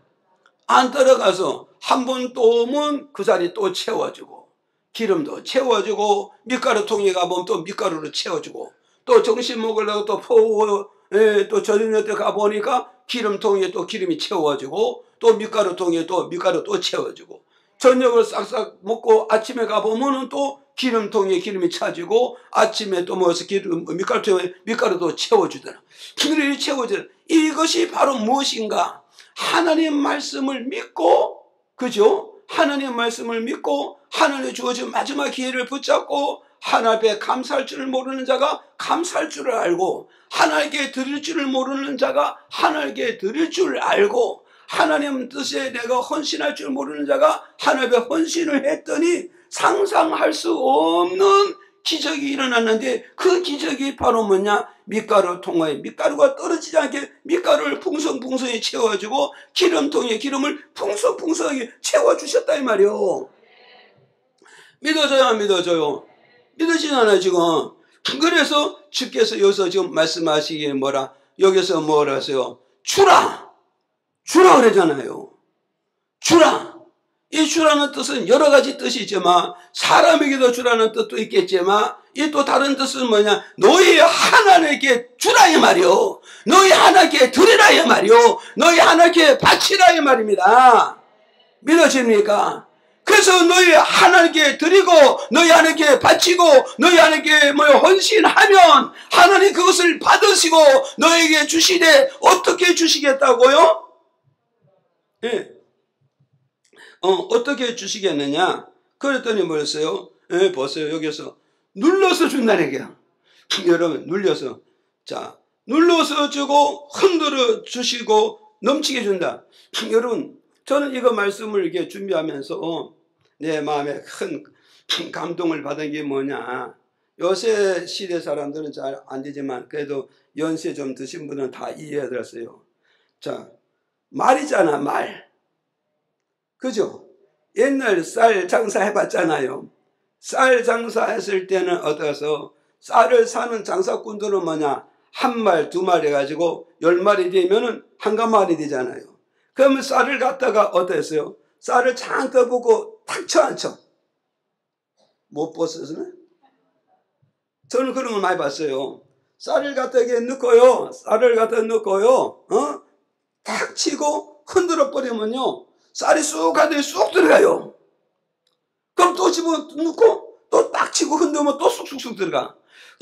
Speaker 1: 안 떨어가서 한 번 또 오면 그 자리 또 채워주고 기름도 채워주고 밀가루통에 가보면 또 밀가루로 채워주고 또 점심 먹으려고 또 저녁 때 가보니까 기름통에 또 기름이 채워지고 또 밀가루통에 또 밀가루 또 채워지고 저녁을 싹싹 먹고 아침에 가보면은 또 기름통에 기름이 차지고 아침에 또 모여서 밀가루통에 밀가루도 채워주더라. 기름이 채워주더라. 이것이 바로 무엇인가? 하나님 말씀을 믿고, 그죠? 하나님 말씀을 믿고 하나님의 주어진 마지막 기회를 붙잡고 하나님 앞에 감사할 줄을 모르는 자가 감사할 줄을 알고 하나님께 드릴 줄을 모르는 자가 하나님께 드릴 줄을 알고 하나님 뜻에 내가 헌신할 줄 모르는 자가 하나님께 헌신을 했더니 상상할 수 없는 기적이 일어났는데 그 기적이 바로 뭐냐? 밀가루 통에 밀가루가 떨어지지 않게 밀가루를 풍성풍성히 채워주고 기름통에 기름을 풍성풍성하게 채워주셨다 이 말이요. 믿어져요 안 믿어져요? 믿으시잖아요 지금. 그래서 주께서 여기서 지금 말씀하시기에 여기서 뭐라 하세요? 주라 그러잖아요. 주라. 이 주라는 뜻은 여러 가지 뜻이 있지만 사람에게도 주라는 뜻도 있겠지만 이 또 다른 뜻은 뭐냐? 너희 하나님께 주라 이 말이요. 너희 하나님께 드리라 이 말이요. 너희 하나님께 바치라 이 말입니다. 믿어집니까? 그래서 너희 하나님께 드리고 너희 하나님께 바치고 너희 하나님께 헌신하면 하나님 그것을 받으시고 너에게 주시되 어떻게 주시겠다고요? 예. 어떻게 주시겠느냐? 그랬더니 뭐였어요? 예, 보세요. 여기서 눌러서 준다는 얘기야. 여러분, 눌려서. 자, 눌러서 주고 흔들어 주시고 넘치게 준다. 여러분, 저는 이거 말씀을 이렇게 준비하면서 내 마음에 큰 감동을 받은 게 뭐냐. 요새 시대 사람들은 잘 안 되지만 그래도 연세 좀 드신 분은 다 이해하더라고요. 자, 말이잖아, 말. 그죠? 옛날 쌀 장사 해봤잖아요. 쌀 장사했을 때는 어떠서 쌀을 사는 장사꾼들은 뭐냐? 한 말, 두 말 해가지고 10마리 되면은 한 가마리 되잖아요. 그러면 쌀을 갖다가 어떠했어요? 쌀을 장떡 붓고 탁 쳐 안 쳐? 못 벗었으면? 저는 그런 걸 많이 봤어요. 쌀을 갖다가 넣고요. 쌀을 갖다 넣고요. 탁 치고 흔들어 버리면요. 쌀이 쑥 가더니 쑥 들어가요. 그럼 또 집어넣고 또 딱 치고 흔들면 또 쑥쑥쑥 들어가.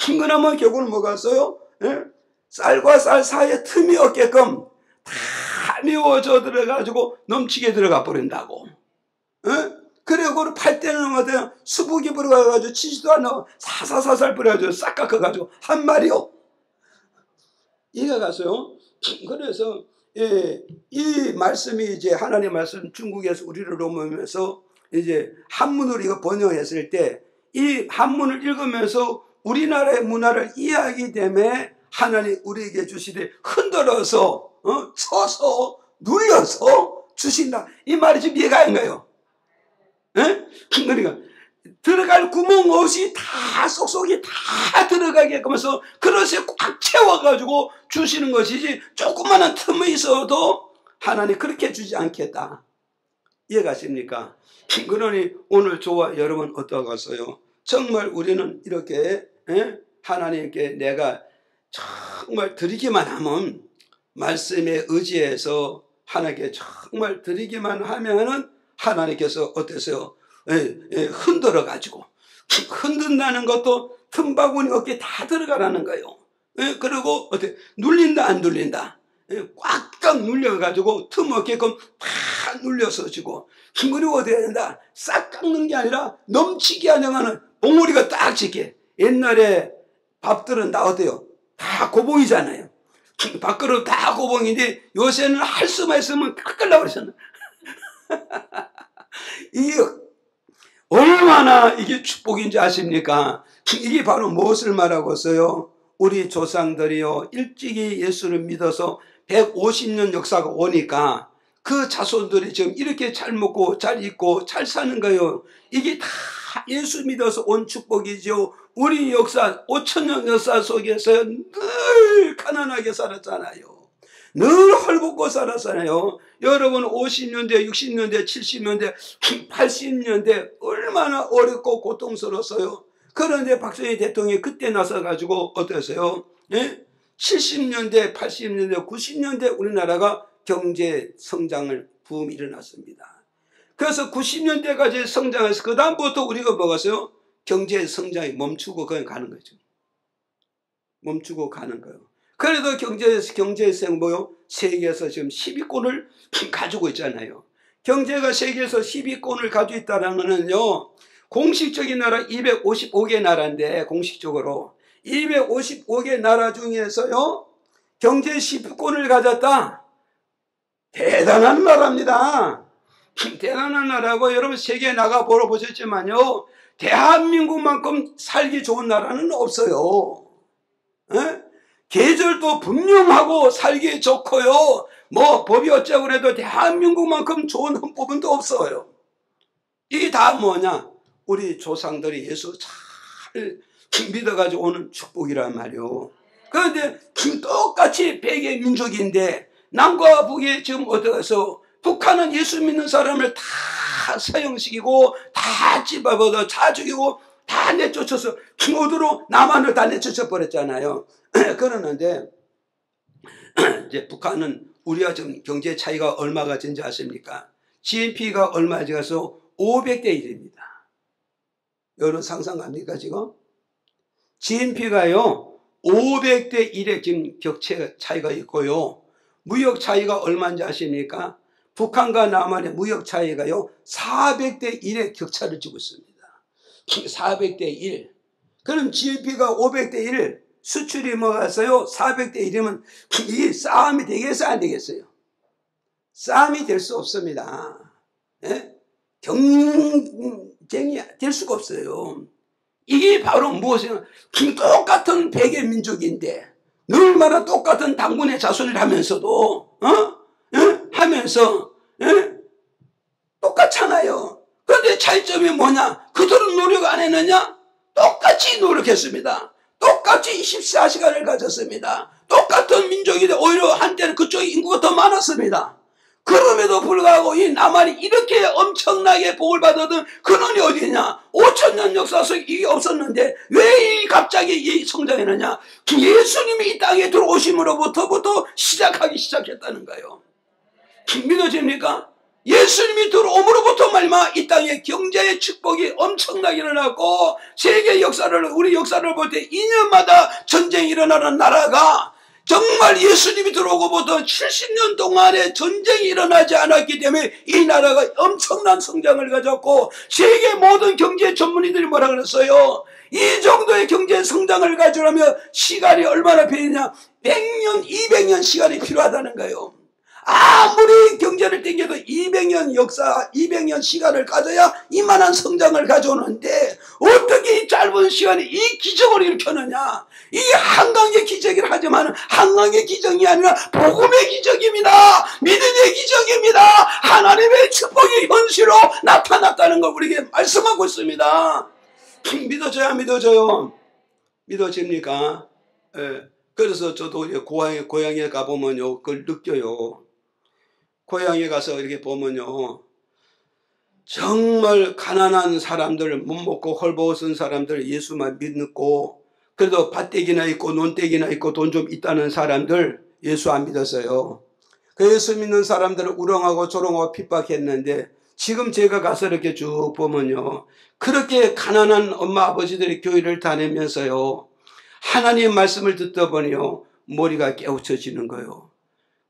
Speaker 1: 그러면 결국은 뭐가 있어요? 예? 쌀과 쌀 사이에 틈이 없게끔 다 메워져 들어가지고 넘치게 들어가 버린다고. 예? 그리고 그걸 팔 때는 뭐든 수북이 불어가지고 치지도 않아. 사사사살 불어가지고 싹 깎아가지고 한 마리요. 이해가 갔어요? 그래서 이 말씀이 이제 하나님의 말씀 중국에서 우리를 오면서 이제 한문으로 이거 번역했을 때 이 한문을 읽으면서 우리나라의 문화를 이해하기 때문에 하나님 우리에게 주시되 흔들어서 서서 눌려서 주신다. 이 말이 지금 이해가 안 가요. 예? 그러니까 들어갈 구멍 없이 다 쏙쏙이 다 들어가게끔 해서 그릇에 꽉 채워가지고 주시는 것이지 조그마한 틈이 있어도 하나님 그렇게 주지 않겠다. 이해가십니까? 그러니 오늘 저와 여러분 어떠겠어요? 정말 우리는 이렇게 하나님께 내가 정말 드리기만 하면 말씀에 의지해서 하나님께 정말 드리기만 하면은 하나님께서 어떠세요? 흔들어 가지고 흔든다는 것도 틈바구니 어깨에 다 들어가라는 거예요. 그리고 어때 눌린다 안 눌린다? 꽉꽉 눌려 가지고 틈 없게끔 다 눌려서 주고 그리고 어떻게 된다? 싹 깎는 게 아니라 넘치게 하려면 봉우리가 딱 짙게. 옛날에 밥들은 다 어때요? 다 고봉이잖아요. 밥그릇 다 고봉인데 요새는 할 수만 있으면 깎으려고 그러잖아. 이게 얼마나 이게 축복인지 아십니까? 이게 바로 무엇을 말하고 있어요? 우리 조상들이요 일찍이 예수를 믿어서 150년 역사가 오니까 그 자손들이 지금 이렇게 잘 먹고 잘 입고 잘 사는 거예요. 이게 다 예수 믿어서 온 축복이죠. 우리 역사 5천년 역사 속에서 늘 가난하게 살았잖아요. 늘 헐벗고 살았잖아요. 여러분 50년대, 60년대, 70년대, 80년대 얼마나 어렵고 고통스러웠어요. 그런데 박정희 대통령이 그때 나서가지고 어땠어요? 70년대, 80년대, 90년대 우리나라가 경제 성장을 붐이 일어났습니다. 그래서 90년대까지 성장해서 그 다음부터 우리가 뭐겠어요? 경제 성장이 멈추고 그냥 가는 거죠. 멈추고 가는 거예요. 그래도 경제성 뭐요? 세계에서 지금 10위권을 가지고 있잖아요. 경제가 세계에서 10위권을 가지고 있다는 거는요, 공식적인 나라 255개 나라인데, 공식적으로 255개 나라 중에서요, 경제 10위권을 가졌다. 대단한 나라입니다. 대단한 나라고 여러분 세계에 나가 보러 보셨지만요, 대한민국만큼 살기 좋은 나라는 없어요. 계절도 분명하고 살기 좋고요. 뭐 법이 어쩌고 그래도 대한민국만큼 좋은 헌법은 없어요. 이게 다 뭐냐? 우리 조상들이 예수 잘 믿어가지고 오는 축복이란 말이요. 그런데 똑같이 백의 민족인데 남과 북에 지금 어디서 북한은 예수 믿는 사람을 다 사형시키고 다 집어넣어 다 죽이고 다 내쫓아서 모두로 남한을 다 내쫓아 버렸잖아요. 그러는데 이제 북한은 우리와 좀 경제 차이가 얼마가 된지 아십니까? GNP가 얼마인지 가서 500대 1입니다. 여러분 상상 갑니까 지금? GNP가요 500대 1의 지금 격차 차이가 있고요. 무역 차이가 얼마인지 아십니까? 북한과 남한의 무역 차이가요 400대 1의 격차를 주고 있습니다. 400대 1. 그럼 GNP가 500대 1, 수출이 뭐가서요 400대 1이면 이 싸움이 되겠어요 안 되겠어요? 싸움이 될 수 없습니다. 예? 경쟁이 될 수가 없어요. 이게 바로 무엇이냐? 똑같은 백의 민족인데 얼마나 똑같은 당군의 자손을 하면서도 하면서 똑같잖아요. 그런데 차이점이 뭐냐? 그들은 노력 안 했느냐? 똑같이 노력했습니다. 똑같이 24시간을 가졌습니다. 똑같은 민족인데 오히려 한때는 그쪽 인구가 더 많았습니다. 그럼에도 불구하고 이 남한이 이렇게 엄청나게 복을 받았던 근원이 어디냐? 5,000년 역사 속에 이게 없었는데 왜 갑자기 이 성장했느냐? 예수님이 이 땅에 들어오심으로부터 시작하기 시작했다는 거예요. 믿어집니까? 예수님이 들어옴으로부터 말미암아 이 땅에 경제의 축복이 엄청나게 일어났고 세계 역사를 우리 역사를 볼 때 2년마다 전쟁이 일어나는 나라가 정말 예수님이 들어오고부터 70년 동안에 전쟁이 일어나지 않았기 때문에 이 나라가 엄청난 성장을 가졌고 세계 모든 경제 전문의들이 뭐라 그랬어요? 이 정도의 경제 성장을 가지려면 시간이 얼마나 필요하냐? 100년, 200년 시간이 필요하다는 거예요. 아무리 경제를 땡겨도 200년 역사, 200년 시간을 가져야 이만한 성장을 가져오는데 어떻게 이 짧은 시간에 이 기적을 일으켰느냐? 이게 한강의 기적이라 하지만 한강의 기적이 아니라 복음의 기적입니다. 믿음의 기적입니다. 하나님의 축복이 현실로 나타났다는 걸 우리에게 말씀하고 있습니다. 믿어져야 안 믿어져요? 믿어집니까? 예. 그래서 저도 고향에 가보면요, 그걸 느껴요. 고향에 가서 이렇게 보면요, 정말 가난한 사람들, 못 먹고 헐벗은 사람들, 예수만 믿고, 그래도 밭대기나 있고 논대기나 있고 돈 좀 있다는 사람들 예수 안 믿었어요. 그 예수 믿는 사람들을 우롱하고 조롱하고 핍박했는데 지금 제가 가서 이렇게 쭉 보면요, 그렇게 가난한 엄마 아버지들이 교회를 다니면서요, 하나님 말씀을 듣다 보니요, 머리가 깨우쳐지는 거예요.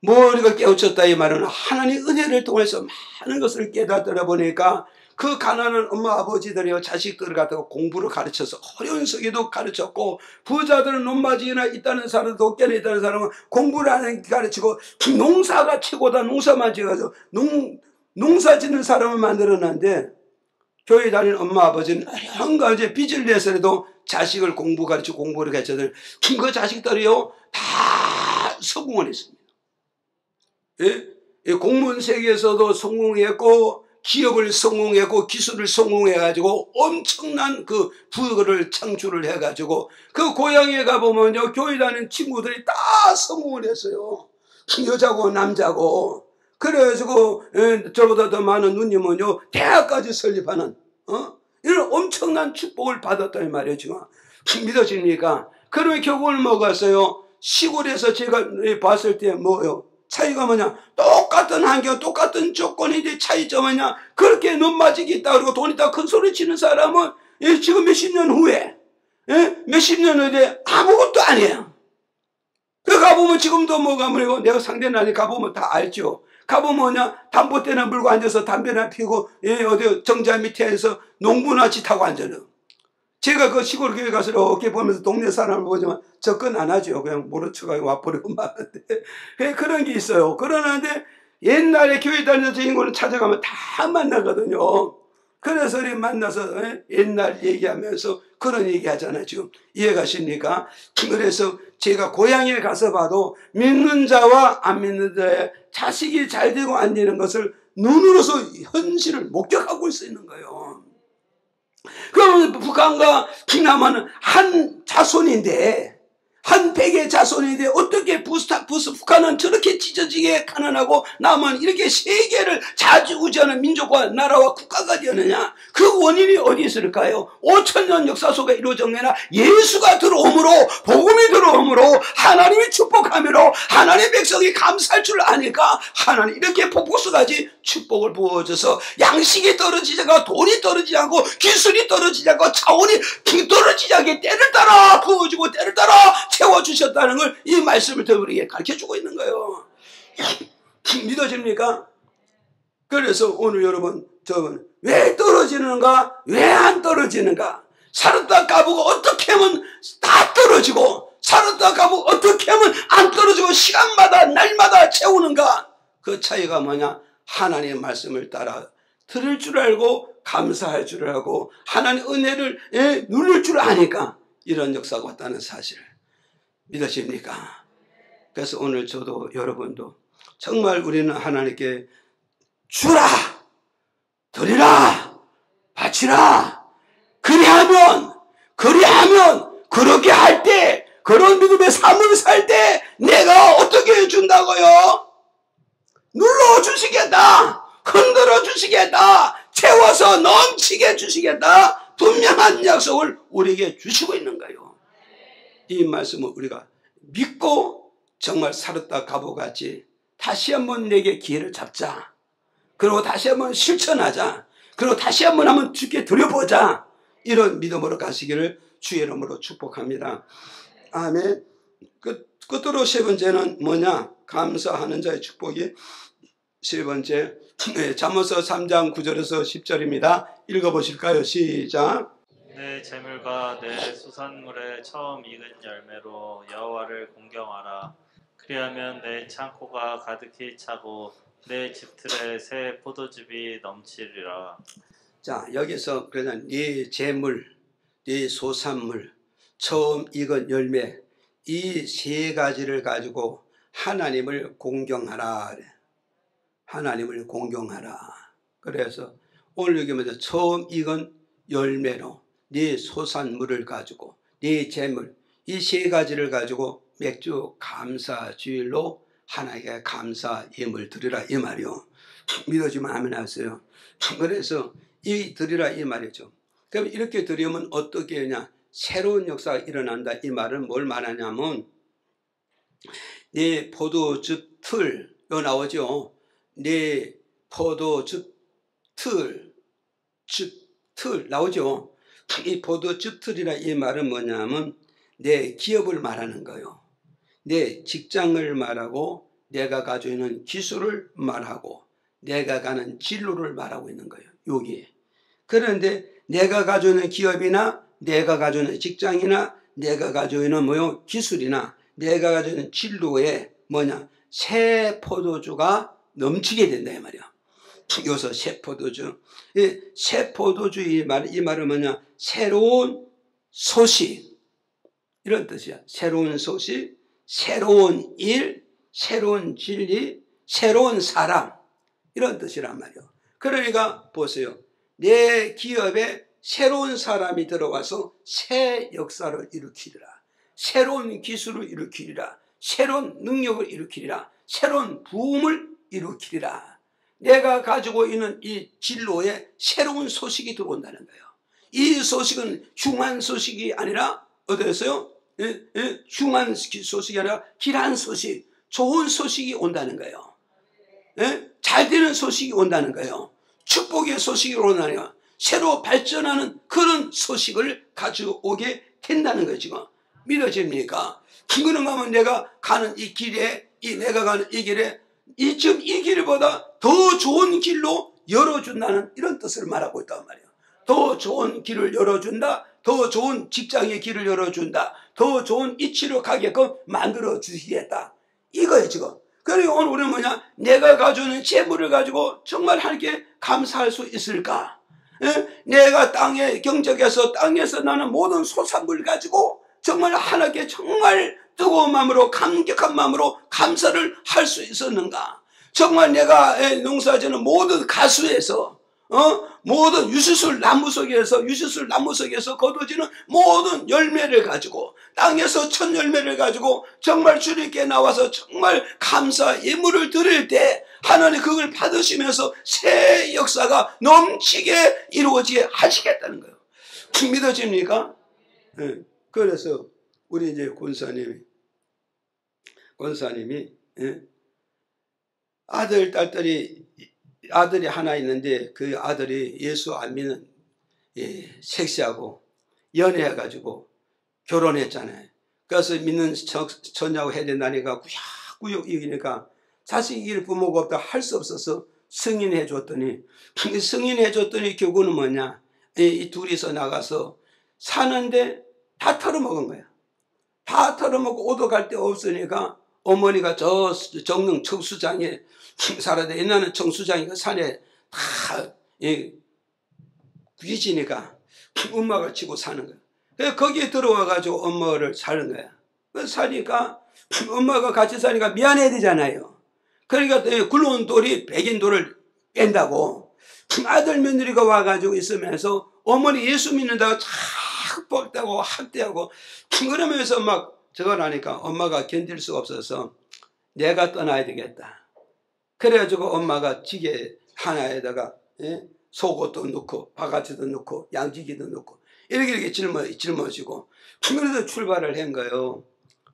Speaker 1: 머리가 깨우쳤다 이 말은 하나님 은혜를 통해서 많은 것을 깨닫다 보니까 그 가난한 엄마 아버지들이요, 자식들을 갖다가 공부를 가르쳐서 어려운 시기도 가르쳤고, 부자들은 논마지나 있다는 사람, 도깨나 있다는 사람은 공부를 하는 가르치고, 농사가 최고다, 농사만 지어서 농사 짓는 사람을 만들어놨는데, 교회 다니는 엄마 아버지는 한 가지 빚을 내서라도 자식을 공부 가르치고 공부를 가르쳐서 그 자식들이요 다 성공을 했습니다. 예? 공무원 세계에서도 성공했고 기업을 성공했고 기술을 성공해가지고 엄청난 그 부를 창출을 해가지고 그 고향에 가보면요, 교회 다니는 친구들이 다 성공을 했어요. 여자고 남자고. 그래가지고 저보다 더 많은 누님은요 대학까지 설립하는 이런 엄청난 축복을 받았다는 말이죠. 믿어집니까? 그러면 결국은 뭐가 있어요? 시골에서 제가 봤을 때 뭐요? 차이가 뭐냐? 똑같은 환경, 똑같은 조건인데 차이점은 뭐냐? 그렇게 눈맞이기 있다 그러고 돈 있다 큰 소리 치는 사람은 지금 몇십 년 후에 몇십 년 후에 아무것도 아니에요. 그 가보면 지금도 뭐가 뭐고 내가 상대는 가보면 다 알죠. 가보면 뭐냐? 담보대나 물고 앉아서 담배나 피우고 어디 정자 밑에서 농부나 짓하고 앉아요. 제가 그 시골 교회 가서 이렇게 보면서 동네 사람을 보지만 접근 안 하죠. 그냥 모른 척하고 와버리고 마는데 그런 게 있어요. 그러는데 옛날에 교회 다니던 저 인구는 찾아가면 다 만나거든요. 그래서 우리 만나서 옛날 얘기하면서 그런 얘기 하잖아요. 지금 이해가십니까? 그래서 제가 고향에 가서 봐도 믿는 자와 안 믿는 자의 자식이 잘 되고 안 되는 것을 눈으로서 현실을 목격하고 있는 거예요. 그러면 북한과 남한은 한 자손인데 한 백의 자손인데 어떻게 북한은 저렇게 찢어지게 가난하고 남은 이렇게 세계를 좌지우지하는 민족과 나라와 국가가 되었느냐? 그 원인이 어디 있을까요? 5,000년 역사 속에 이루어졌느냐? 예수가 들어옴으로, 복음이 들어옴으로, 하나님이 축복함으로 하나님의 백성이 감사할 줄 아니까 하나님 이렇게 폭포수같이 축복을 부어줘서 양식이 떨어지지 않고 돈이 떨어지지 않고 기술이 떨어지지 않고 차원이 떨어지지 않게 때를 따라 부어주고 때를 따라 채워주셨다는 걸 이 말씀을 통해 우리에게 가르쳐주고 있는 거예요. 믿어집니까? 그래서 오늘 여러분, 저는 왜 떨어지는가? 왜 안 떨어지는가? 살았다 까보고 어떻게 하면 다 떨어지고, 살았다 까보고 어떻게 하면 안 떨어지고 시간마다 날마다 채우는가? 그 차이가 뭐냐? 하나님의 말씀을 따라 들을 줄 알고 감사할 줄 알고 하나님의 은혜를 누릴 줄 아니까 이런 역사가 왔다는 사실 믿으십니까? 그래서 오늘 저도 여러분도 정말 우리는 하나님께 주라, 드리라, 바치라. 그리하면 그렇게 할 때, 그런 믿음의 삶을 살 때 내가 어떻게 해준다고요? 눌러주시겠다, 흔들어 주시겠다, 채워서 넘치게 해주시겠다, 분명한 약속을 우리에게 주시고 있는 거예요. 이 말씀을 우리가 믿고 정말 살았다 가보같이 다시 한번 내게 기회를 잡자. 그리고 다시 한번 실천하자. 그리고 다시 한번 주께 드려보자. 이런 믿음으로 가시기를 주의 이름으로 축복합니다. 아멘. 끝으로 세 번째는 뭐냐? 감사하는 자의 축복이 세 번째. 잠언서 3장 9절에서 10절입니다. 읽어보실까요? 시작.
Speaker 2: 내 재물과 내 수산물의 처음 익은 열매로 여호와를 공경하라. 그리하면 내 창고가 가득히 차고 내 집틀에 새 포도즙이 넘치리라.
Speaker 1: 자, 여기서 그러나 네 재물, 네 소산물, 처음 익은 열매, 이 세 가지를 가지고 하나님을 공경하라. 하나님을 공경하라. 그래서 오늘 여기 먼저 처음 익은 열매로 네 소산물을 가지고 네 재물, 이 세 가지를 가지고 맥주 감사 주일로 하나님께 감사 예물 드리라 이 말이요. 믿어지면 아멘 하세요. 그래서 이 드리라 이 말이죠. 그럼 이렇게 드리면 어떻게 하냐? 새로운 역사가 일어난다. 이 말은 뭘 말하냐면 네 포도즙 틀, 여기 나오죠. 네 포도즙 틀 나오죠. 이 포도즙 틀이라 이 말은 뭐냐면 내 기업을 말하는 거예요. 내 직장을 말하고 내가 가지고 있는 기술을 말하고 내가 가는 진로를 말하고 있는 거예요. 여기에. 그런데 내가 가지고 있는 기업이나 내가 가지고 있는 직장이나 내가 가지고 있는 기술이나 내가 가지고 있는 진로에 새 포도주가 넘치게 된다 이 말이야. 여기서 새 포도주. 새 포도주 이 말은 뭐냐? 새로운 소식. 이런 뜻이야. 새로운 소식, 새로운 일, 새로운 진리, 새로운 사람. 이런 뜻이란 말이에요. 그러니까 보세요. 내 기업에 새로운 사람이 들어와서 새 역사를 일으키리라. 새로운 기술을 일으키리라. 새로운 능력을 일으키리라. 새로운 부흥을 일으키리라. 내가 가지고 있는 이 진로에 새로운 소식이 들어온다는 거예요. 이 소식은 흉한 소식이 아니라 어디였어요? 흉한 소식이 아니라 길한 소식, 좋은 소식이 온다는 거예요. 잘 되는 소식이 온다는 거예요. 축복의 소식이 온다는 거예요. 새로 발전하는 그런 소식을 가지고 오게 된다는 거예요. 지금 믿어집니까? 그런가 하면 내가 가는 이 길에, 내가 가는 이 길에 지금 이 길보다 더 좋은 길로 열어준다는 이런 뜻을 말하고 있단 말이에요. 더 좋은 길을 열어준다. 더 좋은 직장의 길을 열어준다. 더 좋은 이치로 가게끔 만들어 주시겠다. 이거예요 지금. 그리고 오늘 우리는 뭐냐? 내가 가지고 있는 재물을 가지고 정말 하나님께 감사할 수 있을까? 내가 경적에서 땅에서 나는 모든 소산물 가지고 정말 하나님께 정말 뜨거운 마음으로 감격한 마음으로 감사를 할 수 있었는가? 정말 내가 농사지는 모든 가수에서 모든 유수술 나무 속에서 거둬지는 모든 열매를 가지고 땅에서 첫 열매를 가지고 정말 주님께 나와서 정말 감사 예물을 드릴 때 하나님 그걸 받으시면서 새 역사가 넘치게 이루어지게 하시겠다는 거예요. 믿어집니까? 네. 그래서 우리 이제 권사님이 아들이 하나 있는데 그 아들이 예수 안 믿는 색시하고 연애해가지고 결혼했잖아요. 그래서 믿는 처녀하고 해야 된다니까 구역구역 이기니까 자식 이길 부모가 없다 할 수 없어서 승인해 줬더니 결국은 뭐냐, 이 둘이서 나가서 사는데 다 털어먹은 거야. 다 털어먹고 오도 갈 데 없으니까 어머니가 저 정릉 청수장에 살아야 옛날에는 청수장이 그 산에 다 귀지니까 엄마가 치고 사는 거야. 그래서 거기에 들어와가지고 엄마를 사는 거야. 그래서 사니까 엄마가 같이 사니까 미안해야 되잖아요. 그러니까 굴러온 돌이 백인 돌을 뺀다고 아들 며느리가 와가지고 있으면서 어머니 예수 믿는다고 자꾸 뻑다고 학대하고 그러면서 막 저걸 하니까 엄마가 견딜 수가 없어서 내가 떠나야 되겠다. 그래가지고 엄마가 지게 하나에다가 속옷도 넣고 바가지도 넣고 양지기도 넣고 이렇게 짊어지고 그래서 출발을 한 거예요.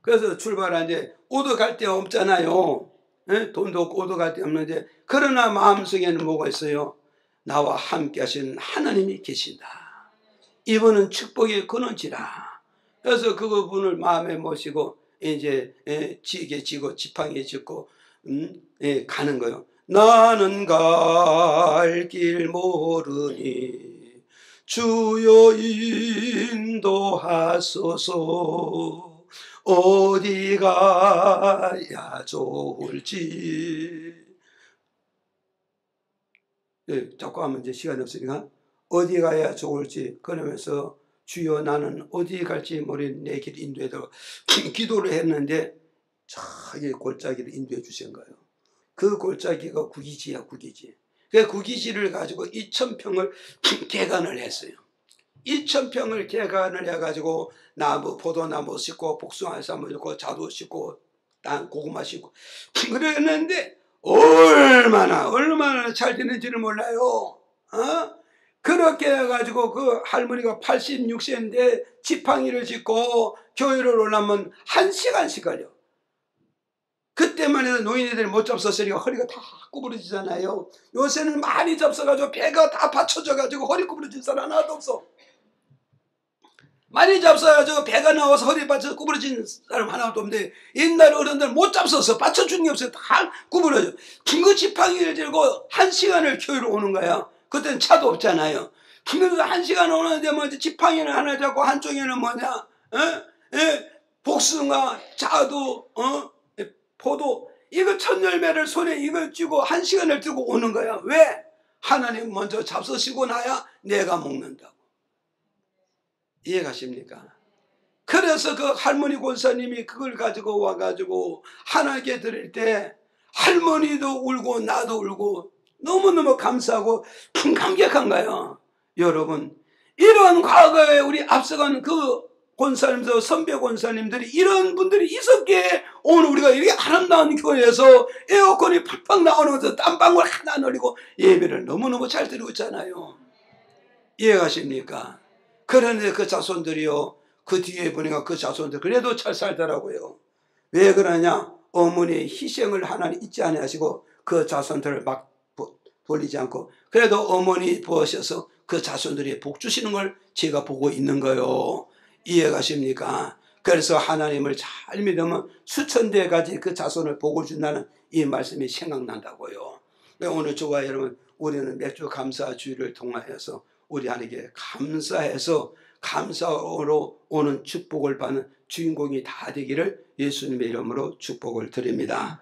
Speaker 1: 그래서 출발하는데 오도 갈 데 없잖아요. 돈도 없고 오도 갈 데 없는데 그러나 마음속에는 뭐가 있어요? 나와 함께 하신 하나님이 계신다. 이분은 축복의 근원지라. 그래서 그분을 마음에 모시고 이제 지게 지고 지팡이 짚고 가는 거예요. 나는 갈 길 모르니 주여 인도하소서. 어디 가야 좋을지. 자꾸 하면 이제 시간이 없으니까 어디 가야 좋을지 그러면서 주여 나는 어디 갈지 모르는 내 길 인도해달라고 기도를 했는데 저기 골짜기를 인도해 주신 거예요. 그 골짜기가 구기지야, 구기지. 그 구기지를 가지고 2,000평을 개간을 했어요. 2,000평을 개간을 해가지고 나무, 포도나무 심고 복숭아 나무 심고 자두 심고 땅 고구마 심고 그랬는데 얼마나 잘 되는지를 몰라요. 그렇게 해가지고 그 할머니가 86세인데 지팡이를 짚고 교회를 오려면 1시간씩 걸려. 그때만 해도 노인네들이 못 잡섰으니까 허리가 다 구부러지잖아요. 요새는 많이 잡숴가지고 배가 다 받쳐져가지고 허리 구부러진 사람 하나도 없어. 많이 잡숴가지고 배가 나와서 허리 받쳐 구부러진 사람 하나도 없는데 옛날 어른들 못 잡숴서 받쳐주는 게 없어요. 다 구부러져. 그 지팡이를 들고 1시간을 교회로 오는 거야. 그때는 차도 없잖아요. 그래서 1시간 오는데 뭐 지팡이는 하나 잡고 한쪽에는 뭐냐, 복숭아, 자두, 포도, 이거 첫 열매를 손에 이걸 쥐고 1시간을 들고 오는 거야. 왜? 하나님 먼저 잡수시고 나야 내가 먹는다고. 이해가십니까? 그래서 그 할머니 권사님이 그걸 가지고 와가지고 하나님께 드릴 때 할머니도 울고 나도 울고 너무너무 감사하고 감격한 거예요. 여러분, 이런 과거에 우리 앞서간 그 권사님들, 선배 권사님들이 이런 분들이 있었기에 오늘 우리가 이렇게 아름다운 교회에서 에어컨이 팍팍 나오면서 땀방울 하나 안 흘리고 예배를 너무너무 잘 드리고 있잖아요. 이해가십니까? 그런데 그 자손들이요, 그 뒤에 보니까 그 자손들 그래도 잘 살더라고요. 왜 그러냐? 어머니의 희생을 하나님 잊지 아니하시고 그 자손들을 막 돌리지 않고 그래도 어머니 부으셔서 그 자손들이 복 주시는 걸 제가 보고 있는 거예요. 이해가십니까? 그래서 하나님을 잘 믿으면 수천 대까지 그 자손을 복을 준다는 이 말씀이 생각난다고요. 오늘 저와 여러분, 우리는 매주 감사 주일을 통하여서 우리 하나님께 감사해서 감사로 오는 축복을 받는 주인공이 다 되기를 예수님의 이름으로 축복을 드립니다.